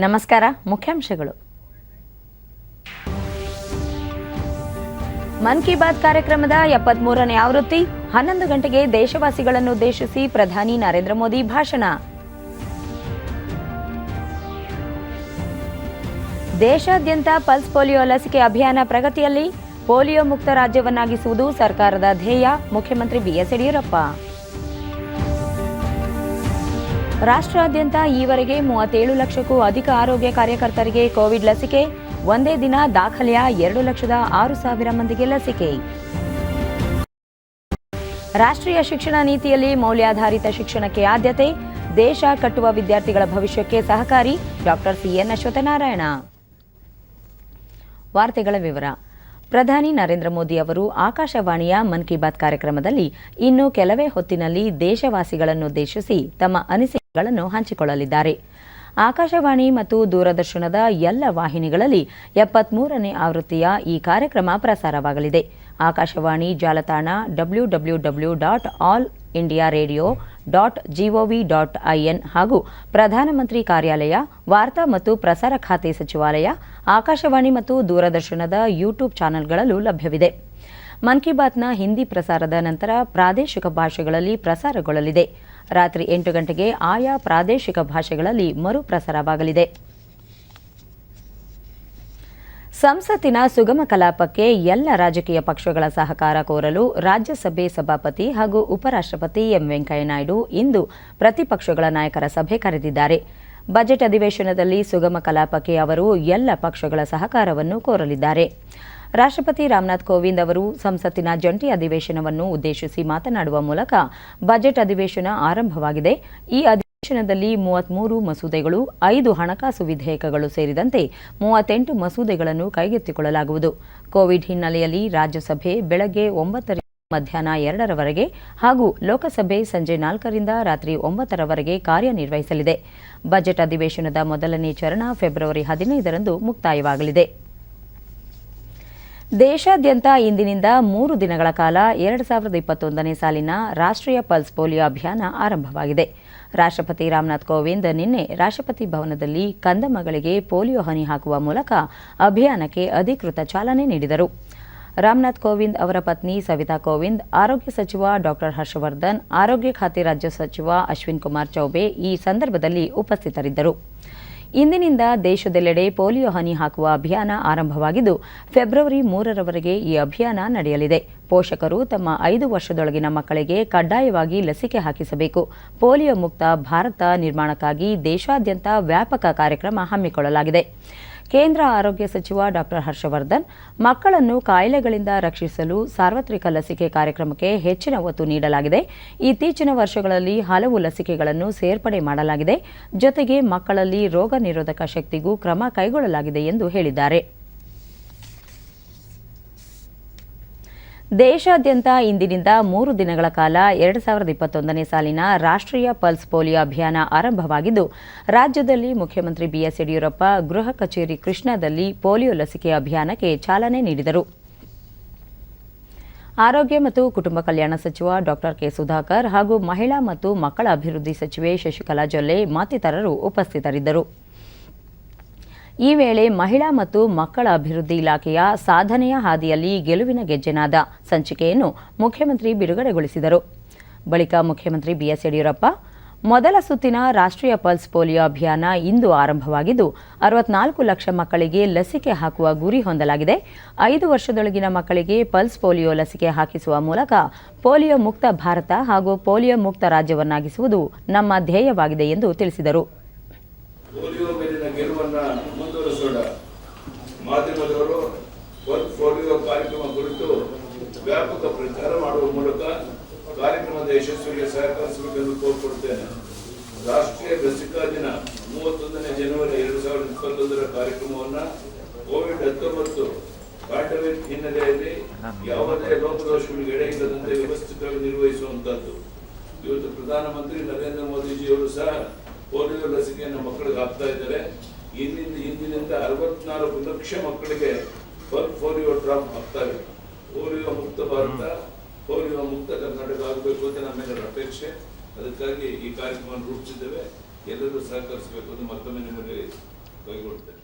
ನಮಸ್ಕಾರ. ಮುಖ್ಯಾಂಶಗಳು. ಮನ್ ಕಿ ಬಾತ್ ಕಾರ್ಯಕ್ರಮದ 73ನೇ ಆವೃತ್ತಿ 11 ಗಂಟೆಗೆ ದೇಶವಾಸಿಗಳನ್ನು ಉದ್ದೇಶಿಸಿ ಪ್ರಧಾನಿ ನರೇಂದ್ರ ಮೋದಿ ಭಾಷಣ. ದೇಶಾದ್ಯಂತ ಪಲ್ಸ್ ಪೋಲಿಯೋ ಲಸಿಕೆ ಅಭಿಯಾನ ಪ್ರಗತಿಯಲ್ಲಿ, ಪೋಲಿಯೋ ಮುಕ್ತ ರಾಜ್ಯವನ್ನಾಗಿಸುವುದು ಸರ್ಕಾರದ ಧ್ಯೇಯ, ಮುಖ್ಯಮಂತ್ರಿ ಬಿಎಸ್ ಯಡಿಯೂರಪ್ಪ. ರಾಷ್ಟ್ರಾದ್ಯಂತ ಈವರೆಗೆ 37 ಲಕ್ಷಕ್ಕೂ ಅಧಿಕ ಆರೋಗ್ಯ ಕಾರ್ಯಕರ್ತರಿಗೆ ಕೋವಿಡ್ ಲಸಿಕೆ, ಒಂದೇ ದಿನ ದಾಖಲೆಯ 2,06,000 ಮಂದಿಗೆ ಲಸಿಕೆ. ರಾಷ್ಟ್ರೀಯ ಶಿಕ್ಷಣ ನೀತಿಯಲ್ಲಿ ಮೌಲ್ಯಾಧಾರಿತ ಶಿಕ್ಷಣಕ್ಕೆ ಆದ್ಯತೆ, ದೇಶ ಕಟ್ಟುವ ವಿದ್ಯಾರ್ಥಿಗಳ ಭವಿಷ್ಯಕ್ಕೆ ಸಹಕಾರಿ, ಡಾಕ್ಟರ್ ಸಿಎನ್ ಅಶ್ವತ್ಥನಾರಾಯಣ. ವಾರ್ತೆಗಳ ವಿವರ. ಪ್ರಧಾನಿ ನರೇಂದ್ರ ಮೋದಿ ಅವರು ಆಕಾಶವಾಣಿಯ ಮನ್ ಕಿ ಬಾತ್ ಕಾರ್ಯಕ್ರಮದಲ್ಲಿ ಇನ್ನು ಕೆಲವೇ ಹೊತ್ತಿನಲ್ಲಿ ದೇಶವಾಸಿಗಳನ್ನುದ್ದೇಶಿಸಿ ತಮ್ಮ ಅನಿಸಿಕೆಗಳನ್ನು ಹಂಚಿಕೊಳ್ಳಲಿದ್ದಾರೆ. ಆಕಾಶವಾಣಿ ಮತ್ತು ದೂರದರ್ಶನದ ಎಲ್ಲ ವಾಹಿನಿಗಳಲ್ಲಿ 73ನೇ ಆವೃತ್ತಿಯ ಈ ಕಾರ್ಯಕ್ರಮ ಪ್ರಸಾರವಾಗಲಿದೆ. ಆಕಾಶವಾಣಿ ಜಾಲತಾಣ www.allindiaradio.gov.in ಹಾಗೂ ಪ್ರಧಾನಮಂತ್ರಿ ಕಾರ್ಯಾಲಯ, ವಾರ್ತಾ ಮತ್ತು ಪ್ರಸಾರ ಖಾತೆ ಸಚಿವಾಲಯ, ಆಕಾಶವಾಣಿ ಮತ್ತು ದೂರದರ್ಶನದ ಯೂಟ್ಯೂಬ್ ಚಾನೆಲ್ಗಳಲ್ಲೂ ಲಭ್ಯವಿದೆ. ಮನ್ ಕಿ ಬಾತ್ನ ಹಿಂದಿ ಪ್ರಸಾರದ ನಂತರ ಪ್ರಾದೇಶಿಕ ಭಾಷೆಗಳಲ್ಲಿ ಪ್ರಸಾರಗೊಳ್ಳಲಿದೆ. ರಾತ್ರಿ 8 ಗಂಟೆಗೆ ಆಯಾ ಪ್ರಾದೇಶಿಕ ಭಾಷೆಗಳಲ್ಲಿ ಮರುಪ್ರಸಾರವಾಗಲಿದೆ. ಸಂಸತ್ತಿನ ಸುಗಮ ಕಲಾಪಕ್ಕೆ ಎಲ್ಲ ರಾಜಕೀಯ ಪಕ್ಷಗಳ ಸಹಕಾರ ಕೋರಲು ರಾಜ್ಯಸಭೆ ಸಭಾಪತಿ ಹಾಗೂ ಉಪರಾಷ್ಟ್ರಪತಿ ಎಂ ವೆಂಕಯ್ಯನಾಯ್ಡು ಇಂದು ಪ್ರತಿಪಕ್ಷಗಳ ನಾಯಕರ ಸಭೆ ಕರೆದಿದ್ದಾರೆ. ಬಜೆಟ್ ಅಧಿವೇಶನದಲ್ಲಿ ಸುಗಮ ಕಲಾಪಕ್ಕೆ ಅವರು ಎಲ್ಲ ಪಕ್ಷಗಳ ಸಹಕಾರವನ್ನು ಕೋರಲಿದ್ದಾರೆ. ರಾಷ್ಟ್ರಪತಿ ರಾಮನಾಥ್ ಕೋವಿಂದ್ ಅವರು ಸಂಸತ್ತಿನ ಜಂಟಿ ಅಧಿವೇಶನವನ್ನು ಉದ್ದೇಶಿಸಿ ಮಾತನಾಡುವ ಮೂಲಕ ಬಜೆಟ್ ಅಧಿವೇಶನ ಆರಂಭವಾಗಿದೆ. ಈ ಅಧಿವೇಶನದಲ್ಲಿ 33 ಮಸೂದೆಗಳು, 5 ಹಣಕಾಸು ವಿಧೇಯಕಗಳು ಸೇರಿದಂತೆ 38 ಮಸೂದೆಗಳನ್ನು ಕೈಗೆತ್ತಿಕೊಳ್ಳಲಾಗುವುದು. ಕೋವಿಡ್ ಹಿನ್ನೆಲೆಯಲ್ಲಿ ರಾಜ್ಯಸಭೆ ಬೆಳಗ್ಗೆ 9 ರಿಂದ ಮಧ್ಯಾಹ್ನ 2ರವರೆಗೆ ಹಾಗೂ ಲೋಕಸಭೆ ಸಂಜೆ 4ರಿಂದ ರಾತ್ರಿ 9ರವರೆಗೆ ಕಾರ್ಯನಿರ್ವಹಿಸಲಿದೆ. ಬಜೆಟ್ ಅಧಿವೇಶನದ ಮೊದಲನೇ ಚರಣ ಫೆಬ್ರವರಿ 15ರಂದು ಮುಕ್ತಾಯವಾಗಲಿದೆ. ದೇಶಾದ್ಯಂತ ಇಂದಿನಿಂದ 3 ದಿನಗಳ ಕಾಲ 2021ನೇ ಸಾಲಿನ ರಾಷ್ಟ್ರೀಯ ಪಲ್ಸ್ ಪೋಲಿಯೋ ಅಭಿಯಾನ ಆರಂಭವಾಗಿದೆ. ರಾಷ್ಟ್ರಪತಿ ರಾಮನಾಥ್ ಕೋವಿಂದ್ ನಿನ್ನೆ ರಾಷ್ಟ್ರಪತಿ ಭವನದಲ್ಲಿ ಕಂದಮ್ಮಗಳಿಗೆ ಪೋಲಿಯೋ ಹನಿ ಹಾಕುವ ಮೂಲಕ ಅಭಿಯಾನಕ್ಕೆ ಅಧಿಕೃತ ಚಾಲನೆ ನೀಡಿದರು. ರಾಮನಾಥ್ ಕೋವಿಂದ್ ಅವರ ಪತ್ನಿ ಸವಿತಾ ಕೋವಿಂದ್, ಆರೋಗ್ಯ ಸಚಿವ ಡಾಕ್ಟರ್ ಹರ್ಷವರ್ಧನ್, ಆರೋಗ್ಯ ಖಾತೆ ರಾಜ್ಯ ಸಚಿವ ಅಶ್ವಿನ್ ಕುಮಾರ್ ಚೌಬೆ ಈ ಸಂದರ್ಭದಲ್ಲಿ ಉಪಸ್ಥಿತರಿದ್ದರು. ಇಂದಿನಿಂದ ದೇಶದೆಲ್ಲೆಡೆ ಪೋಲಿಯೋ ಹನಿ ಹಾಕುವ ಅಭಿಯಾನ ಆರಂಭವಾಗಿದ್ದು, ಫೆಬ್ರವರಿ 3ರವರೆಗೆ ಈ ಅಭಿಯಾನ ನಡೆಯಲಿದೆ. ಪೋಷಕರು ತಮ್ಮ 5 ವರ್ಷದೊಳಗಿನ ಮಕ್ಕಳಿಗೆ ಕಡ್ಡಾಯವಾಗಿ ಲಸಿಕೆ ಹಾಕಿಸಬೇಕು. ಪೋಲಿಯೋ ಮುಕ್ತ ಭಾರತ ನಿರ್ಮಾಣಕ್ಕಾಗಿ ದೇಶಾದ್ಯಂತ ವ್ಯಾಪಕ ಕಾರ್ಯಕ್ರಮ ಹಮ್ಮಿಕೊಳ್ಳಲಾಗಿದೆ. ಕೇಂದ್ರ ಆರೋಗ್ಯ ಸಚಿವ ಡಾಕ್ಟರ್ ಹರ್ಷವರ್ಧನ್, ಮಕ್ಕಳನ್ನು ಕಾಯಿಲೆಗಳಿಂದ ರಕ್ಷಿಸಲು ಸಾರ್ವತ್ರಿಕ ಲಸಿಕೆ ಕಾರ್ಯಕ್ರಮಕ್ಕೆ ಹೆಚ್ಚಿನ ಒತ್ತು ನೀಡಲಾಗಿದೆ. ಇತ್ತೀಚಿನ ವರ್ಷಗಳಲ್ಲಿ ಹಲವು ಲಸಿಕೆಗಳನ್ನು ಸೇರ್ಪಡೆ ಮಾಡಲಾಗಿದೆ. ಜೊತೆಗೆ ಮಕ್ಕಳಲ್ಲಿ ರೋಗ ನಿರೋಧಕ ಶಕ್ತಿಗೂ ಕ್ರಮ ಕೈಗೊಳ್ಳಲಾಗಿದೆ ಎಂದು ಹೇಳಿದ್ದಾರೆ. ದೇಶಾದ್ಯಂತ ಇಂದಿನಿಂದ 3 ದಿನಗಳ ಕಾಲ 2021ನೇ ಸಾಲಿನ ರಾಷ್ಟ್ರೀಯ ಪಲ್ಸ್ ಪೋಲಿಯೋ ಅಭಿಯಾನ ಆರಂಭವಾಗಿದ್ದು, ರಾಜ್ಯದಲ್ಲಿ ಮುಖ್ಯಮಂತ್ರಿ ಬಿಎಸ್ ಯಡಿಯೂರಪ್ಪ ಗೃಹ ಕಚೇರಿ ಕೃಷ್ಣಾದಲ್ಲಿ ಪೋಲಿಯೋ ಲಸಿಕೆ ಅಭಿಯಾನಕ್ಕೆ ಚಾಲನೆ ನೀಡಿದರು. ಆರೋಗ್ಯ ಮತ್ತು ಕುಟುಂಬ ಕಲ್ಯಾಣ ಸಚಿವ ಡಾಕ್ಟರ್ ಕೆ ಸುಧಾಕರ್ ಹಾಗೂ ಮಹಿಳಾ ಮತ್ತು ಮಕ್ಕಳ ಅಭಿವೃದ್ಧಿ ಸಚಿವೆ ಶಶಿಕಲಾ ಜೊಲ್ಲೆ ಮತ್ತಿತರರು ಉಪಸ್ಥಿತರಿದ್ದರು. ಈ ವೇಳೆ ಮಹಿಳಾ ಮತ್ತು ಮಕ್ಕಳ ಅಭಿವೃದ್ಧಿ ಇಲಾಖೆಯ ಸಾಧನೆಯ ಹಾದಿಯಲ್ಲಿ ಗೆಲುವಿನ ಗೆಜ್ಜೆನಾದ ಸಂಚಿಕೆಯನ್ನು ಮುಖ್ಯಮಂತ್ರಿ ಬಿಡುಗಡೆಗೊಳಿಸಿದರು. ಬಳಿಕ ಮುಖ್ಯಮಂತ್ರಿ ಬಿಎಸ್ ಯಡಿಯೂರಪ್ಪ, ಮೊದಲ ಸುತ್ತಿನ ರಾಷ್ಟ್ರೀಯ ಪಲ್ಸ್ ಪೋಲಿಯೋ ಅಭಿಯಾನ ಇಂದು ಆರಂಭವಾಗಿದ್ದು, 64 ಲಕ್ಷ ಮಕ್ಕಳಿಗೆ ಲಸಿಕೆ ಹಾಕುವ ಗುರಿ ಹೊಂದಲಾಗಿದೆ. 5 ವರ್ಷದೊಳಗಿನ ಮಕ್ಕಳಿಗೆ ಪಲ್ಸ್ ಪೋಲಿಯೋ ಲಸಿಕೆ ಹಾಕಿಸುವ ಮೂಲಕ ಪೋಲಿಯೋ ಮುಕ್ತ ಭಾರತ ಹಾಗೂ ಪೋಲಿಯೋ ಮುಕ್ತ ರಾಜ್ಯವನ್ನಾಗಿಸುವುದು ನಮ್ಮ ಧ್ಯೇಯವಾಗಿದೆ ಎಂದು ತಿಳಿಸಿದರು. ಮಾಧ್ಯಮದವರು ಪೋಲಿಯೋ ಕಾರ್ಯಕ್ರಮ ಕುರಿತು ವ್ಯಾಪಕ ಪ್ರಚಾರ ಮಾಡುವ ಮೂಲಕ ಕಾರ್ಯಕ್ರಮದ ಯಶಸ್ವಿಗೆ ಸಹಕರಿಸಬೇಕೆಂದು ಕೋರಿಕೊಡುತ್ತೇನೆ. ರಾಷ್ಟ್ರೀಯ ಲಸಿಕಾ ದಿನ 31ನೇ ಜನವರಿ 2021ರ ಕಾರ್ಯಕ್ರಮವನ್ನು ಕೋವಿಡ್-19 ಪ್ಯಾಂಡಮಿಕ್ ಹಿನ್ನೆಲೆಯಲ್ಲಿ ಯಾವುದೇ ಲೋಪದೋಷಗಳಿಗೆ ಎಡೆಯಿಲ್ಲದಂತೆ ವ್ಯವಸ್ಥಿತವಾಗಿ ನಿರ್ವಹಿಸುವಂತದ್ದು. ಇವತ್ತು ಪ್ರಧಾನಮಂತ್ರಿ ನರೇಂದ್ರ ಮೋದಿಜಿಯವರು ಸಹ ಪೋಲಿಯೋ ಲಸಿಕೆಯನ್ನು ಮಕ್ಕಳಿಗೆ ಹಾಕ್ತಾ ಇದ್ದಾರೆ. ಇಂದಿನಿಂದ 64 ಲಕ್ಷ ಮಕ್ಕಳಿಗೆ ಪೋಲಿಯೋ ಡ್ರಾಪ್ ಆಗ್ತವೆ. ಪೋಲಿಯೋ ಮುಕ್ತ ಭಾರತ, ಪೋಲಿಯೋ ಮುಕ್ತ ಕರ್ನಾಟಕ ಆಗಬೇಕು ಅಂತ ನಮ್ಮೆಲ್ಲರ ಅಪೇಕ್ಷೆ. ಅದಕ್ಕಾಗಿ ಈ ಕಾರ್ಯಕ್ರಮವನ್ನು ರೂಪಿಸಿದ್ದೇವೆ. ಎಲ್ಲರೂ ಸಹಕರಿಸಬೇಕು ಎಂದು ಮತ್ತೊಮ್ಮೆ ನಿಮಗೆ ಕೈಗೊಳ್ಳುತ್ತೇನೆ.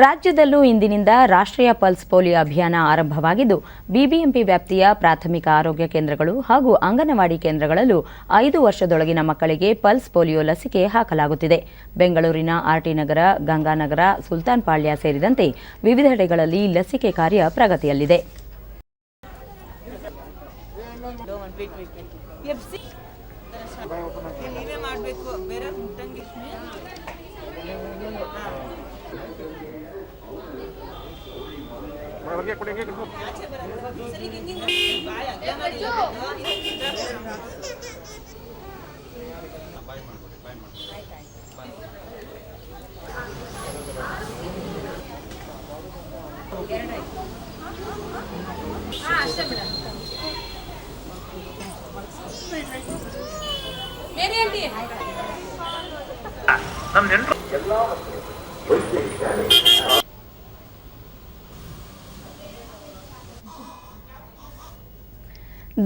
ರಾಜ್ಯದಲ್ಲೂ ಇಂದಿನಿಂದ ರಾಷ್ಟ್ರೀಯ ಪಲ್ಸ್ ಪೋಲಿಯೋ ಅಭಿಯಾನ ಆರಂಭವಾಗಿದ್ದು ಬಿಬಿಎಂಪಿ ವ್ಯಾಪ್ತಿಯ ಪ್ರಾಥಮಿಕ ಆರೋಗ್ಯ ಕೇಂದ್ರಗಳು ಹಾಗೂ ಅಂಗನವಾಡಿ ಕೇಂದ್ರಗಳಲ್ಲೂ 5 ವರ್ಷದೊಳಗಿನ ಮಕ್ಕಳಿಗೆ ಪಲ್ಸ್ ಪೋಲಿಯೋ ಲಸಿಕೆ ಹಾಕಲಾಗುತ್ತಿದೆ. ಬೆಂಗಳೂರಿನ ಆರ್ಟಿ ನಗರ, ಗಂಗಾನಗರ, ಸುಲ್ತಾನ್ ಪಾಳ್ಯ ಸೇರಿದಂತೆ ವಿವಿಧೆಡೆಗಳಲ್ಲಿ ಲಸಿಕೆ ಕಾರ್ಯ ಪ್ರಗತಿಯಲ್ಲಿದೆ.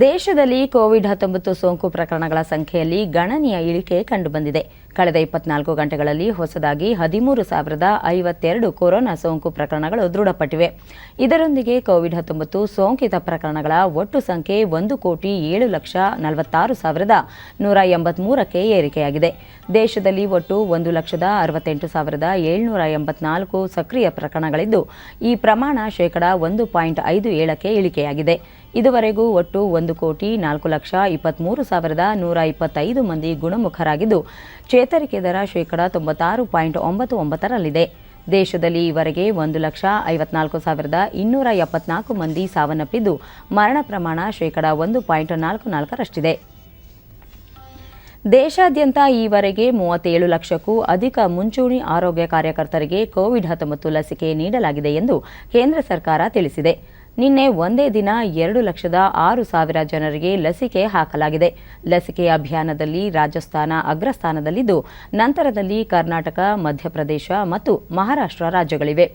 ದೇಶದಲ್ಲಿ ಕೋವಿಡ್-19 ಸೋಂಕು ಪ್ರಕರಣಗಳ ಸಂಖ್ಯೆಯಲ್ಲಿ ಗಣನೀಯ ಇಳಿಕೆ ಕಂಡುಬಂದಿದೆ. ಕಳೆದ 24 ಗಂಟೆಗಳಲ್ಲಿ ಹೊಸದಾಗಿ 13,052 ಕೊರೋನಾ ಸೋಂಕು ಪ್ರಕರಣಗಳು ದೃಢಪಟ್ಟಿವೆ. ಇದರೊಂದಿಗೆ ಕೋವಿಡ್-19 ಸೋಂಕಿತ ಪ್ರಕರಣಗಳ ಒಟ್ಟು ಸಂಖ್ಯೆ 1,46,183ಕ್ಕೆ ಏರಿಕೆಯಾಗಿದೆ. ದೇಶದಲ್ಲಿ ಒಟ್ಟು 1,68,784 ಸಕ್ರಿಯ ಪ್ರಕರಣಗಳಿದ್ದು, ಈ ಪ್ರಮಾಣ ಶೇಕಡಾ 1.57ಕ್ಕೆ ಇಳಿಕೆಯಾಗಿದೆ. ಇದುವರೆಗೂ ಒಟ್ಟು 1,04,23,125 ಮಂದಿ ಗುಣಮುಖರಾಗಿದ್ದು, ಚೇತರಿಕೆ ದರ ಶೇಕಡಾ 96.99ರಲ್ಲಿದೆ. ದೇಶದಲ್ಲಿ ಈವರೆಗೆ 1,54,274 ಮಂದಿ ಸಾವನ್ನಪ್ಪಿದ್ದು, ಮರಣ ಪ್ರಮಾಣ ಶೇಕಡಾ 1.44ರಷ್ಟಿದೆ. ದೇಶಾದ್ಯಂತ ಈವರೆಗೆ 37 ಲಕ್ಷಕ್ಕೂ ಅಧಿಕ ಮುಂಚೂಣಿ ಆರೋಗ್ಯ ಕಾರ್ಯಕರ್ತರಿಗೆ ಕೋವಿಡ್-19 ಲಸಿಕೆ ನೀಡಲಾಗಿದೆ ಎಂದು ಕೇಂದ್ರ ಸರ್ಕಾರ ತಿಳಿಸಿದೆ. ನಿನ್ನೆ ಒಂದೇ ದಿನ 2,06,000 ಜನರಿಗೆ ಲಸಿಕೆ ಹಾಕಲಾಗಿದೆ. ಲಸಿಕೆ ಅಭಿಯಾನದಲ್ಲಿ ರಾಜಸ್ಥಾನ ಅಗ್ರಸ್ಥಾನದಲ್ಲಿದ್ದು, ನಂತರದಲ್ಲಿ ಕರ್ನಾಟಕ, ಮಧ್ಯಪ್ರದೇಶ ಮತ್ತು ಮಹಾರಾಷ್ಟ್ರ ರಾಜ್ಯಗಳಿವೆ.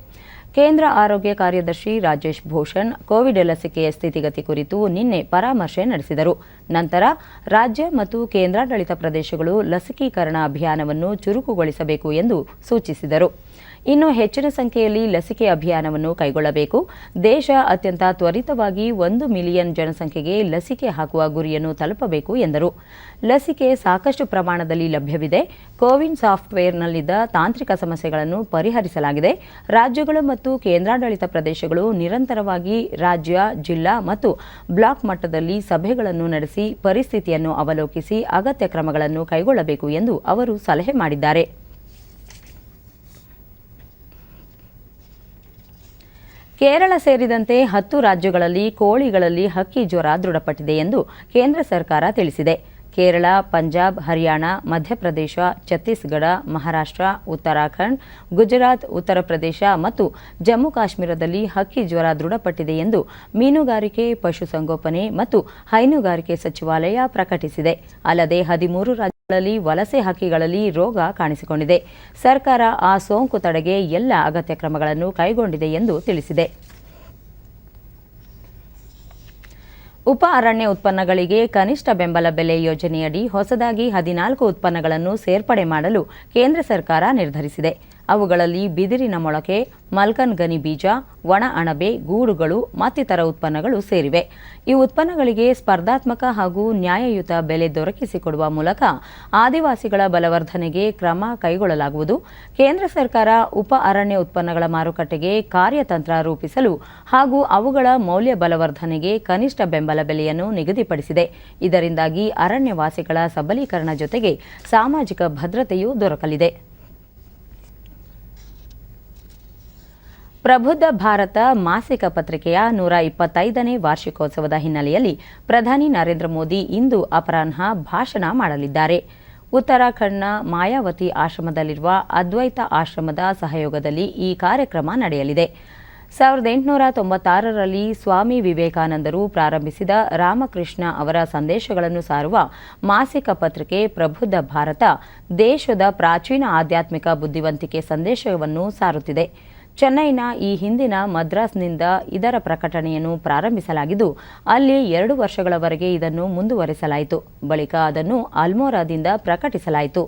ಕೇಂದ್ರ ಆರೋಗ್ಯ ಕಾರ್ಯದರ್ಶಿ ರಾಜೇಶ್ ಭೂಷಣ್ ಕೋವಿಡ್ ಲಸಿಕೆಯ ಸ್ಥಿತಿಗತಿ ಕುರಿತು ನಿನ್ನೆ ಪರಾಮರ್ಶೆ ನಡೆಸಿದರು. ನಂತರ ರಾಜ್ಯ ಮತ್ತು ಕೇಂದ್ರಾಡಳಿತ ಪ್ರದೇಶಗಳು ಲಸಿಕೀಕರಣ ಅಭಿಯಾನವನ್ನು ಚುರುಕುಗೊಳಿಸಬೇಕು ಎಂದು ಸೂಚಿಸಿದರು. ಇನ್ನು ಹೆಚ್ಚಿನ ಸಂಖ್ಯೆಯಲ್ಲಿ ಲಸಿಕೆ ಅಭಿಯಾನವನ್ನು ಕೈಗೊಳ್ಳಬೇಕು. ದೇಶ ಅತ್ಯಂತ ತ್ವರಿತವಾಗಿ 1 ಮಿಲಿಯನ್ ಜನಸಂಖ್ಯೆಗೆ ಲಸಿಕೆ ಹಾಕುವ ಗುರಿಯನ್ನು ತಲುಪಬೇಕು ಎಂದರು. ಲಸಿಕೆ ಸಾಕಷ್ಟು ಪ್ರಮಾಣದಲ್ಲಿ ಲಭ್ಯವಿದೆ. ಕೋವಿನ್ ಸಾಫ್ಟ್ವೇರ್ನಲ್ಲಿದ್ದ ತಾಂತ್ರಿಕ ಸಮಸ್ಯೆಗಳನ್ನು ಪರಿಹರಿಸಲಾಗಿದೆ. ರಾಜ್ಯಗಳು ಮತ್ತು ಕೇಂದ್ರಾಡಳಿತ ಪ್ರದೇಶಗಳು ನಿರಂತರವಾಗಿ ರಾಜ್ಯ, ಜಿಲ್ಲಾ ಮತ್ತು ಬ್ಲಾಕ್ ಮಟ್ಟದಲ್ಲಿ ಸಭೆಗಳನ್ನು ನಡೆಸಿ ಪರಿಸ್ಥಿತಿಯನ್ನು ಅವಲೋಕಿಸಿ ಅಗತ್ಯ ಕ್ರಮಗಳನ್ನು ಕೈಗೊಳ್ಳಬೇಕು ಎಂದು ಅವರು ಸಲಹೆ ಮಾಡಿದ್ದಾರೆ. ಕೇರಳ ಸೇರಿದಂತೆ 10 ರಾಜ್ಯಗಳಲ್ಲಿ ಕೋಳಿಗಳಲ್ಲಿ ಹಕ್ಕಿ ಜ್ವರ ದೃಢಪಟ್ಟಿದೆ ಎಂದು ಕೇಂದ್ರ ಸರ್ಕಾರ ತಿಳಿಸಿದೆ. ಕೇರಳ, ಪಂಜಾಬ್, ಹರಿಯಾಣ, ಮಧ್ಯಪ್ರದೇಶ, ಛತ್ತೀಸ್ಗಢ, ಮಹಾರಾಷ್ಟ್ರ, ಉತ್ತರಾಖಂಡ್, ಗುಜರಾತ್, ಉತ್ತರ ಪ್ರದೇಶ ಮತ್ತು ಜಮ್ಮು ಕಾಶ್ಮೀರದಲ್ಲಿ ಹಕ್ಕಿ ಜ್ವರ ದೃಢಪಟ್ಟಿದೆ ಎಂದು ಮೀನುಗಾರಿಕೆ, ಪಶುಸಂಗೋಪನೆ ಮತ್ತು ಹೈನುಗಾರಿಕೆ ಸಚಿವಾಲಯ ಪ್ರಕಟಿಸಿದೆ. ಅಲ್ಲದೆ 13 ರಾಜ್ಯಗಳಲ್ಲಿ ವಲಸೆ ಹಕ್ಕಿಗಳಲ್ಲಿ ರೋಗ ಕಾಣಿಸಿಕೊಂಡಿದೆ. ಸರ್ಕಾರ ಆ ಸೋಂಕು ತಡೆಗೆ ಎಲ್ಲ ಅಗತ್ಯ ಕ್ರಮಗಳನ್ನು ಕೈಗೊಂಡಿದೆ ಎಂದು ತಿಳಿಸಿದೆ. ಉಪ ಅರಣ್ಯ ಉತ್ಪನ್ನಗಳಿಗೆ ಕನಿಷ್ಠ ಬೆಂಬಲ ಬೆಲೆ ಯೋಜನೆಯಡಿ ಹೊಸದಾಗಿ 14 ಉತ್ಪನ್ನಗಳನ್ನು ಸೇರ್ಪಡೆ ಮಾಡಲು ಕೇಂದ್ರ ಸರ್ಕಾರ ನಿರ್ಧರಿಸಿದೆ. ಅವುಗಳಲ್ಲಿ ಬಿದಿರಿನ ಮೊಳಕೆ, ಮಲ್ಕನ್ಗನಿ ಬೀಜ, ಒಣ ಅಣಬೆ, ಗೂಡುಗಳು ಮತ್ತಿತರ ಉತ್ಪನ್ನಗಳು ಸೇರಿವೆ. ಈ ಉತ್ಪನ್ನಗಳಿಗೆ ಸ್ಪರ್ಧಾತ್ಮಕ ಹಾಗೂ ನ್ಯಾಯಯುತ ಬೆಲೆ ದೊರಕಿಸಿಕೊಡುವ ಮೂಲಕ ಆದಿವಾಸಿಗಳ ಬಲವರ್ಧನೆಗೆ ಕ್ರಮ ಕೈಗೊಳ್ಳಲಾಗುವುದು. ಕೇಂದ್ರ ಸರ್ಕಾರ ಉಪ ಅರಣ್ಯ ಉತ್ಪನ್ನಗಳ ಮಾರುಕಟ್ಟೆಗೆ ಕಾರ್ಯತಂತ್ರ ರೂಪಿಸಲು ಹಾಗೂ ಅವುಗಳ ಮೌಲ್ಯ ಬಲವರ್ಧನೆಗೆ ಕನಿಷ್ಠ ಬೆಂಬಲ ಬೆಲೆಯನ್ನು ನಿಗದಿಪಡಿಸಿದೆ. ಇದರಿಂದಾಗಿ ಅರಣ್ಯವಾಸಿಗಳ ಸಬಲೀಕರಣ ಜೊತೆಗೆ ಸಾಮಾಜಿಕ ಭದ್ರತೆಯೂ ದೊರಕಲಿದೆ. ಪ್ರಬುದ್ಧ ಭಾರತ ಮಾಸಿಕ ಪತ್ರಿಕೆಯ 125ನೇ ವಾರ್ಷಿಕೋತ್ಸವದ ಹಿನ್ನೆಲೆಯಲ್ಲಿ ಪ್ರಧಾನಿ ನರೇಂದ್ರ ಮೋದಿ ಇಂದು ಅಪರಾಹ್ನ ಭಾಷಣ ಮಾಡಲಿದ್ದಾರೆ. ಉತ್ತರಾಖಂಡ್ನ ಮಾಯಾವತಿ ಆಶ್ರಮದಲ್ಲಿರುವ ಅದ್ವೈತ ಆಶ್ರಮದ ಸಹಯೋಗದಲ್ಲಿ ಈ ಕಾರ್ಯಕ್ರಮ ನಡೆಯಲಿದೆ. 1896ರಲ್ಲಿ ಸ್ವಾಮಿ ವಿವೇಕಾನಂದರು ಪ್ರಾರಂಭಿಸಿದ ರಾಮಕೃಷ್ಣ ಅವರ ಸಂದೇಶಗಳನ್ನು ಸಾರುವ ಮಾಸಿಕ ಪತ್ರಿಕೆ ಪ್ರಬುದ್ಧ ಭಾರತ ದೇಶದ ಪ್ರಾಚೀನ ಆಧ್ಯಾತ್ಮಿಕ ಬುದ್ಧಿವಂತಿಕೆ ಸಂದೇಶವನ್ನು ಸಾರುತ್ತಿದೆ. ಚೆನ್ನೈನ ಈ ಹಿಂದಿನ ಮದ್ರಾಸ್ನಿಂದ ಇದರ ಪ್ರಕಟಣೆಯನ್ನು ಪ್ರಾರಂಭಿಸಲಾಗಿದ್ದು, ಅಲ್ಲಿ 2 ವರ್ಷಗಳವರೆಗೆ ಇದನ್ನು ಮುಂದುವರಿಸಲಾಯಿತು. ಬಳಿಕ ಅದನ್ನು ಅಲ್ಮೋರಾದಿಂದ ಪ್ರಕಟಿಸಲಾಯಿತು.